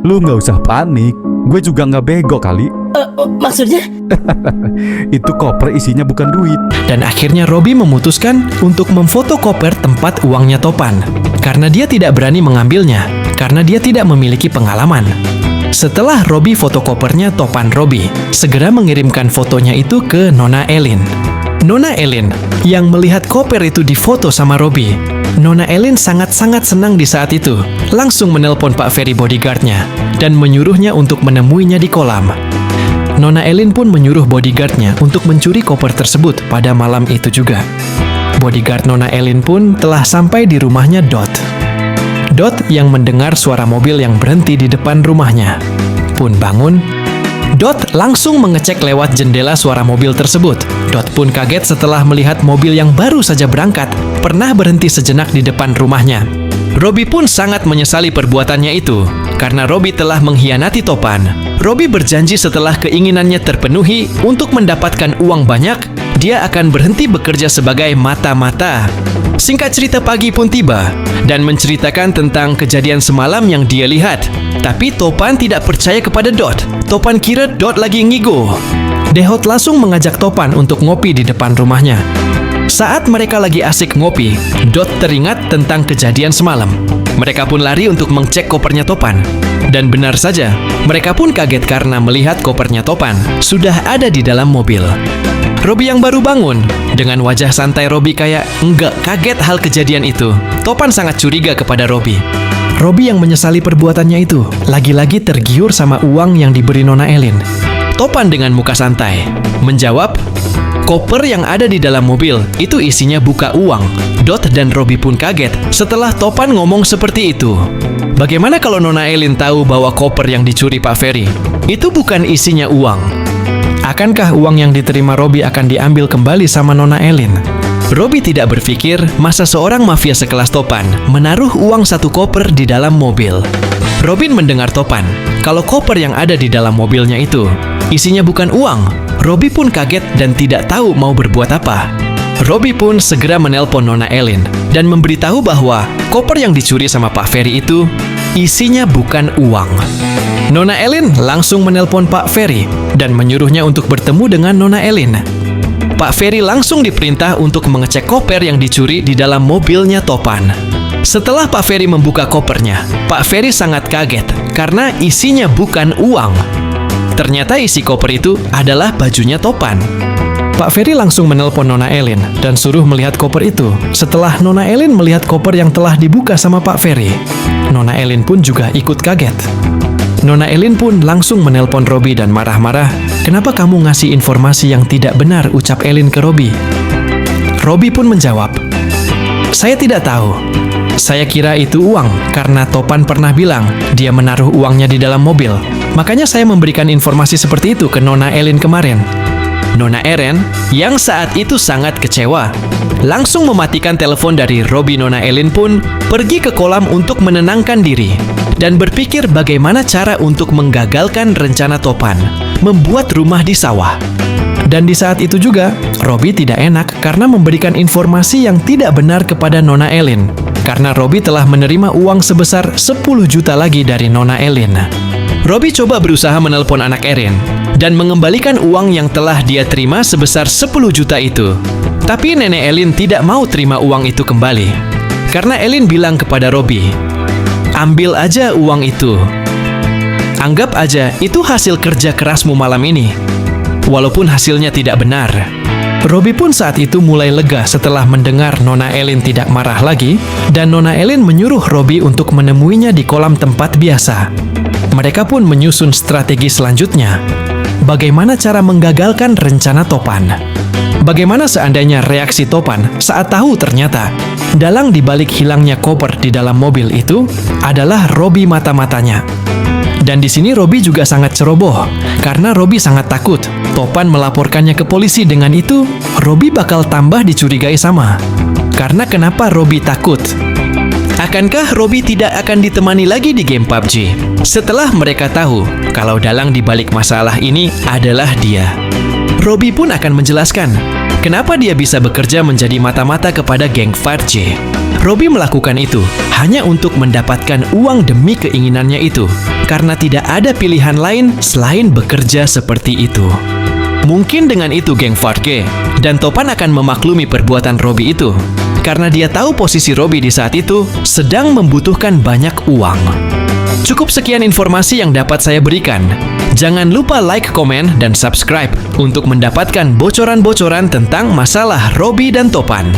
Lu nggak usah panik, gue juga nggak bego kali. Maksudnya? Itu koper isinya bukan duit. Dan akhirnya Robby memutuskan untuk memfoto koper tempat uangnya Topan. Karena dia tidak berani mengambilnya, karena dia tidak memiliki pengalaman. Setelah Robby foto kopernya, Topan Robby segera mengirimkan fotonya itu ke Nona Elin. Nona Elin yang melihat koper itu difoto sama Robby. Nona Elin sangat-sangat senang di saat itu. Langsung menelpon Pak Ferry bodyguardnya dan menyuruhnya untuk menemuinya di kolam. Nona Elin pun menyuruh bodyguardnya untuk mencuri koper tersebut pada malam itu juga. Bodyguard Nona Elin pun telah sampai di rumahnya Dot. Dot yang mendengar suara mobil yang berhenti di depan rumahnya pun bangun. Dot langsung mengecek lewat jendela suara mobil tersebut. Dot pun kaget setelah melihat mobil yang baru saja berangkat pernah berhenti sejenak di depan rumahnya. Robby pun sangat menyesali perbuatannya itu karena Robby telah mengkhianati Topan. Robby berjanji setelah keinginannya terpenuhi untuk mendapatkan uang banyak, dia akan berhenti bekerja sebagai mata-mata. Singkat cerita, pagi pun tiba dan menceritakan tentang kejadian semalam yang dia lihat. Tapi Topan tidak percaya kepada Dot. Topan kira Dot lagi ngigo. Dehot langsung mengajak Topan untuk ngopi di depan rumahnya. Saat mereka lagi asik ngopi, Dot teringat tentang kejadian semalam. Mereka pun lari untuk mengcek kopernya Topan. Dan benar saja, mereka pun kaget karena melihat kopernya Topan sudah ada di dalam mobil. Robby yang baru bangun, dengan wajah santai Robby kayak enggak kaget hal kejadian itu. Topan sangat curiga kepada Robby. Robby yang menyesali perbuatannya itu, lagi-lagi tergiur sama uang yang diberi Nona Elin. Topan dengan muka santai menjawab, koper yang ada di dalam mobil itu isinya buka uang. Dot dan Robby pun kaget setelah Topan ngomong seperti itu. Bagaimana kalau Nona Elin tahu bahwa koper yang dicuri Pak Ferry itu bukan isinya uang? Akankah uang yang diterima Robby akan diambil kembali sama Nona Elin? Robby tidak berpikir masa seorang mafia sekelas Topan menaruh uang satu koper di dalam mobil. Robin mendengar Topan kalau koper yang ada di dalam mobilnya itu isinya bukan uang. Robby pun kaget dan tidak tahu mau berbuat apa. Robby pun segera menelpon Nona Elin dan memberitahu bahwa koper yang dicuri sama Pak Ferry itu isinya bukan uang. Nona Elin langsung menelpon Pak Ferry dan menyuruhnya untuk bertemu dengan Nona Elin. Pak Ferry langsung diperintah untuk mengecek koper yang dicuri di dalam mobilnya Topan. Setelah Pak Ferry membuka kopernya, Pak Ferry sangat kaget karena isinya bukan uang. Ternyata isi koper itu adalah bajunya Topan. Pak Ferry langsung menelpon Nona Elin dan suruh melihat koper itu. Setelah Nona Elin melihat koper yang telah dibuka sama Pak Ferry, Nona Elin pun juga ikut kaget. Nona Elin pun langsung menelpon Robby dan marah-marah. Kenapa kamu ngasih informasi yang tidak benar, ucap Elin ke Robby. Robby pun menjawab, saya tidak tahu. Saya kira itu uang karena Topan pernah bilang dia menaruh uangnya di dalam mobil. Makanya saya memberikan informasi seperti itu ke Nona Elin kemarin. Nona Elin yang saat itu sangat kecewa langsung mematikan telepon dari Robby. Nona Elin pun pergi ke kolam untuk menenangkan diri dan berpikir bagaimana cara untuk menggagalkan rencana Topan membuat rumah di sawah. Dan di saat itu juga, Robby tidak enak karena memberikan informasi yang tidak benar kepada Nona Elin. Karena Robby telah menerima uang sebesar 10 juta lagi dari Nona Elin. Robby coba berusaha menelpon anak Elin dan mengembalikan uang yang telah dia terima sebesar 10 juta itu. Tapi Nenek Elin tidak mau terima uang itu kembali. Karena Elin bilang kepada Robby, ambil aja uang itu. Anggap aja itu hasil kerja kerasmu malam ini. Walaupun hasilnya tidak benar. Robby pun saat itu mulai lega setelah mendengar Nona Elin tidak marah lagi dan Nona Elin menyuruh Robby untuk menemuinya di kolam tempat biasa. Mereka pun menyusun strategi selanjutnya. Bagaimana cara menggagalkan rencana Topan? Bagaimana seandainya reaksi Topan saat tahu ternyata dalang dibalik hilangnya koper di dalam mobil itu adalah Robby mata-matanya. Dan di sini Robby juga sangat ceroboh karena Robby sangat takut Topan melaporkannya ke polisi. Dengan itu, Robby bakal tambah dicurigai sama. Karena kenapa Robby takut? Akankah Robby tidak akan ditemani lagi di game PUBG setelah mereka tahu kalau dalang dibalik masalah ini adalah dia? Robby pun akan menjelaskan kenapa dia bisa bekerja menjadi mata-mata kepada geng 5J. Robby melakukan itu hanya untuk mendapatkan uang demi keinginannya itu, karena tidak ada pilihan lain selain bekerja seperti itu. Mungkin dengan itu geng 4G dan Topan akan memaklumi perbuatan Robby itu, karena dia tahu posisi Robby di saat itu sedang membutuhkan banyak uang. Cukup sekian informasi yang dapat saya berikan. Jangan lupa like, komen, dan subscribe untuk mendapatkan bocoran-bocoran tentang masalah Robby dan Topan.